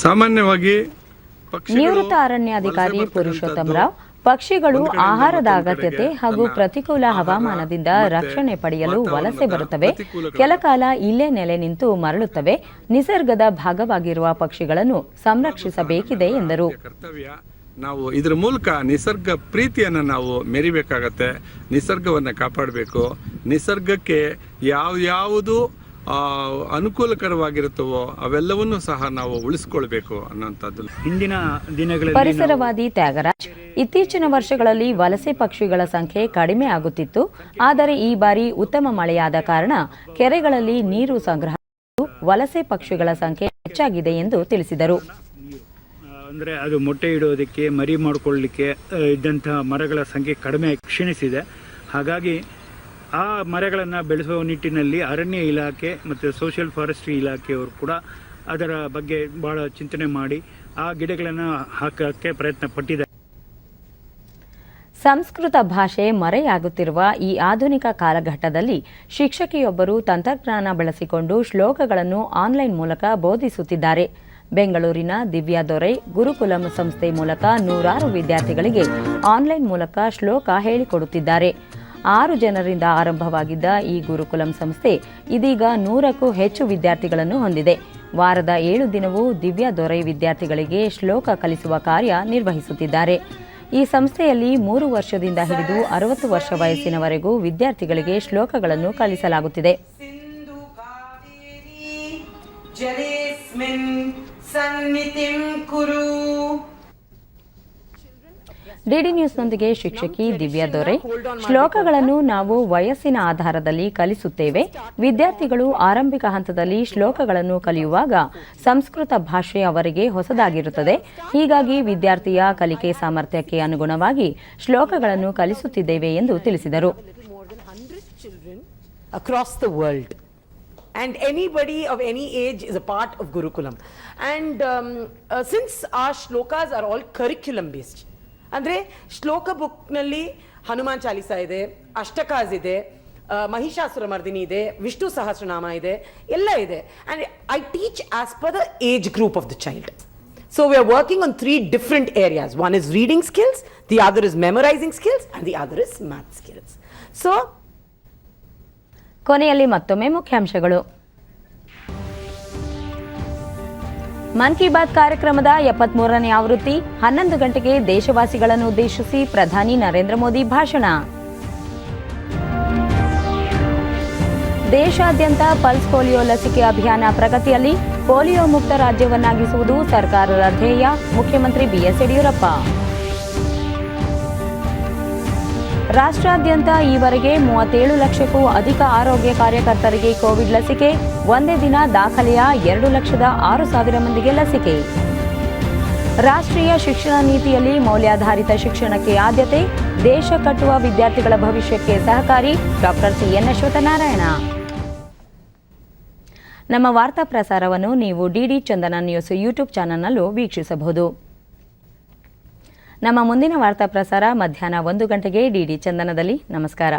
ಸಾಮಾನ್ಯವಾಗಿ ನಿವೃತ್ತ ಅರಣ್ಯಾಧಿಕಾರಿ ಪುರುಷೋತ್ತಮ ರಾವ್ ಪಕ್ಷಿಗಳು ಆಹಾರದ ಅಗತ್ಯತೆ ಹಾಗೂ ಪ್ರತಿಕೂಲ ಹವಾಮಾನದಿಂದ ರಕ್ಷಣೆ ಪಡೆಯಲು ವಲಸೆ ಬರುತ್ತವೆ. ಕೆಲಕಾಲ ಇಲ್ಲೇ ನೆಲೆ ನಿಂತು ಮರಳುತ್ತವೆ. ನಿಸರ್ಗದ ಭಾಗವಾಗಿರುವ ಪಕ್ಷಿಗಳನ್ನು ಸಂರಕ್ಷಿಸಬೇಕಿದೆ ಎಂದರು. ನಾವು ಇದರ ಮೂಲಕ ನಿಸರ್ಗ ಪ್ರೀತಿಯನ್ನು ನಾವು ಮೆರಿಬೇಕಾಗತ್ತೆ. ನಿಸರ್ಗವನ್ನು ಕಾಪಾಡಬೇಕು. ನಿಸರ್ಗಕ್ಕೆ ಯಾವುದು ಅನುಕೂಲಕರವಾಗಿರುತ್ತವೋ ಅವೆಲ್ಲವನ್ನೂ ಸಹ ನಾವು ಉಳಿಸ್ಕೊಳ್ಬೇಕು ಅನ್ನೋಂಥದ್ದು. ಹಿಂದಿನ ದಿನಗಳಲ್ಲಿ ಪರಿಸರವಾದಿ ತ್ಯಾಗರಾಜ್ ಇತ್ತೀಚಿನ ವರ್ಷಗಳಲ್ಲಿ ವಲಸೆ ಪಕ್ಷಿಗಳ ಸಂಖ್ಯೆ ಕಡಿಮೆ ಆಗುತ್ತಿತ್ತು. ಆದರೆ ಈ ಬಾರಿ ಉತ್ತಮ ಮಳೆಯಾದ ಕಾರಣ ಕೆರೆಗಳಲ್ಲಿ ನೀರು ಸಂಗ್ರಹ ವಲಸೆ ಪಕ್ಷಿಗಳ ಸಂಖ್ಯೆ ಹೆಚ್ಚಾಗಿದೆ ಎಂದು ತಿಳಿಸಿದರು. ಅಂದರೆ ಅದು ಮೊಟ್ಟೆ ಇಡೋದಕ್ಕೆ ಮರಿ ಮಾಡಿಕೊಳ್ಳಲಿಕ್ಕೆ ಇದ್ದಂತಹ ಮರಗಳ ಸಂಖ್ಯೆ ಕಡಿಮೆ ಕ್ಷೀಣಿಸಿದೆ. ಹಾಗಾಗಿ ಆ ಮರಗಳನ್ನು ಬೆಳೆಸುವ ನಿಟ್ಟಿನಲ್ಲಿ ಅರಣ್ಯ ಇಲಾಖೆ ಮತ್ತು ಸೋಷಿಯಲ್ ಫಾರೆಸ್ಟ್ರಿ ಇಲಾಖೆಯವರು ಕೂಡ ಅದರ ಬಗ್ಗೆ ಭಾಳ ಚಿಂತನೆ ಮಾಡಿ ಆ ಗಿಡಗಳನ್ನು ಹಾಕೋಕ್ಕೆ ಪ್ರಯತ್ನ ಪಟ್ಟಿದ್ದಾರೆ. ಸಂಸ್ಕೃತ ಭಾಷೆ ಮರೆಯಾಗುತ್ತಿರುವ ಈ ಆಧುನಿಕ ಕಾಲಘಟ್ಟದಲ್ಲಿ ಶಿಕ್ಷಕಿಯೊಬ್ಬರು ತಂತ್ರಜ್ಞಾನ ಬಳಸಿಕೊಂಡು ಶ್ಲೋಕಗಳನ್ನು ಆನ್ಲೈನ್ ಮೂಲಕ ಬೋಧಿಸುತ್ತಿದ್ದಾರೆ. ಬೆಂಗಳೂರಿನ ದಿವ್ಯಾ ದೊರೈ ಗುರುಕುಲಂ ಸಂಸ್ಥೆ ಮೂಲಕ ನೂರಾರು ವಿದ್ಯಾರ್ಥಿಗಳಿಗೆ ಆನ್ಲೈನ್ ಮೂಲಕ ಶ್ಲೋಕ ಹೇಳಿಕೊಡುತ್ತಿದ್ದಾರೆ. 6 ಜನರಿಂದ ಆರಂಭವಾಗಿದ್ದ ಈ ಗುರುಕುಲಂ ಸಂಸ್ಥೆ ಇದೀಗ 100ಕ್ಕೂ ಹೆಚ್ಚು ವಿದ್ಯಾರ್ಥಿಗಳನ್ನು ಹೊಂದಿದೆ. ವಾರದ 7 ದಿನವೂ ದಿವ್ಯಾ ದೊರೈ ವಿದ್ಯಾರ್ಥಿಗಳಿಗೆ ಶ್ಲೋಕ ಕಲಿಸುವ ಕಾರ್ಯ ನಿರ್ವಹಿಸುತ್ತಿದ್ದಾರೆ. ಈ ಸಂಸ್ಥೆಯಲ್ಲಿ 3 ವರ್ಷದಿಂದ ಹಿಡಿದು 60 ವರ್ಷ ವಯಸ್ಸಿನವರೆಗೂ ವಿದ್ಯಾರ್ಥಿಗಳಿಗೆ ಶ್ಲೋಕಗಳನ್ನು ಕಲಿಸಲಾಗುತ್ತಿದೆ. ಡಿಡಿ ನ್ಯೂಸ್ನೊಂದಿಗೆ ಶಿಕ್ಷಕಿ ದಿವ್ಯಾ ದೊರೈ, ಶ್ಲೋಕಗಳನ್ನು ನಾವು ವಯಸ್ಸಿನ ಆಧಾರದಲ್ಲಿ ಕಲಿಸುತ್ತೇವೆ. ವಿದ್ಯಾರ್ಥಿಗಳು ಆರಂಭಿಕ ಹಂತದಲ್ಲಿ ಶ್ಲೋಕಗಳನ್ನು ಕಲಿಯುವಾಗ ಸಂಸ್ಕೃತ ಭಾಷೆ ಅವರಿಗೆ ಹೊಸದಾಗಿರುತ್ತದೆ. ಹೀಗಾಗಿ ವಿದ್ಯಾರ್ಥಿಯ ಕಲಿಕೆ ಸಾಮರ್ಥ್ಯಕ್ಕೆ ಅನುಗುಣವಾಗಿ ಶ್ಲೋಕಗಳನ್ನು ಕಲಿಸುತ್ತಿದ್ದೇವೆ ಎಂದು ತಿಳಿಸಿದರು. And anybody of any age is a part of Gurukulam. And since our shlokas are all curriculum based, andre shloka book nalli Hanuman Chalisa ide, Ashtakas ide, Mahishasura Mardini ide, Vishnu Sahasranama ide, ella ide, and I teach as per the age group of the child. So we are working on 3 different areas. One is reading skills, the other is memorizing skills, and the other is math skills. So ಕೊನೆಯಲ್ಲಿ ಮತ್ತೊಮ್ಮೆ ಮುಖ್ಯಾಂಶಗಳು. ಮನ್ ಕಿ ಬಾತ್ ಕಾರ್ಯಕ್ರಮದ 73ನೇ ಆವೃತ್ತಿ 11 ಗಂಟೆಗೆ ದೇಶವಾಸಿಗಳನ್ನು ಉದ್ದೇಶಿಸಿ ಪ್ರಧಾನಿ ನರೇಂದ್ರ ಮೋದಿ ಭಾಷಣ. ದೇಶಾದ್ಯಂತ ಪಲ್ಸ್ ಪೋಲಿಯೋ ಲಸಿಕೆ ಅಭಿಯಾನ ಪ್ರಗತಿಯಲ್ಲಿ, ಪೋಲಿಯೋ ಮುಕ್ತ ರಾಜ್ಯವನ್ನಾಗಿಸುವುದು ಸರ್ಕಾರದ ಧ್ಯೇಯ, ಮುಖ್ಯಮಂತ್ರಿ ಬಿಎಸ್ ಯಡಿಯೂರಪ್ಪ. ರಾಷ್ಟ್ರಾದ್ಯಂತ ಈವರೆಗೆ 37 ಲಕ್ಷಕ್ಕೂ ಅಧಿಕ ಆರೋಗ್ಯ ಕಾರ್ಯಕರ್ತರಿಗೆ ಕೋವಿಡ್ ಲಸಿಕೆ, ಒಂದೇ ದಿನ ದಾಖಲೆಯ 2,06,000 ಮಂದಿಗೆ ಲಸಿಕೆ. ರಾಷ್ಟ್ರೀಯ ಶಿಕ್ಷಣ ನೀತಿಯಲ್ಲಿ ಮೌಲ್ಯಾಧಾರಿತ ಶಿಕ್ಷಣಕ್ಕೆ ಆದ್ಯತೆ, ದೇಶ ಕಟ್ಟುವ ವಿದ್ಯಾರ್ಥಿಗಳ ಭವಿಷ್ಯಕ್ಕೆ ಸಹಕಾರಿ, ಡಾಕ್ಟರ್ ಸಿಎನ್ ಅಶ್ವತ್ಥನಾರಾಯಣ. ನಮ್ಮ ವಾರ್ತಾ ಪ್ರಸಾರವನ್ನು ನೀವು ಡಿಡಿ ಚಂದನ ನ್ಯೂಸ್ ಯೂಟ್ಯೂಬ್ ಚಾನೆಲ್ನಲ್ಲೂ ವೀಕ್ಷಿಸಬಹುದು. ನಮ್ಮ ಮುಂದಿನ ವಾರ್ತಾ ಪ್ರಸಾರ ಮಧ್ಯಾಹ್ನ 1 ಗಂಟೆಗೆ ಡಿಡಿ ಚಂದನದಲ್ಲಿ. ನಮಸ್ಕಾರ.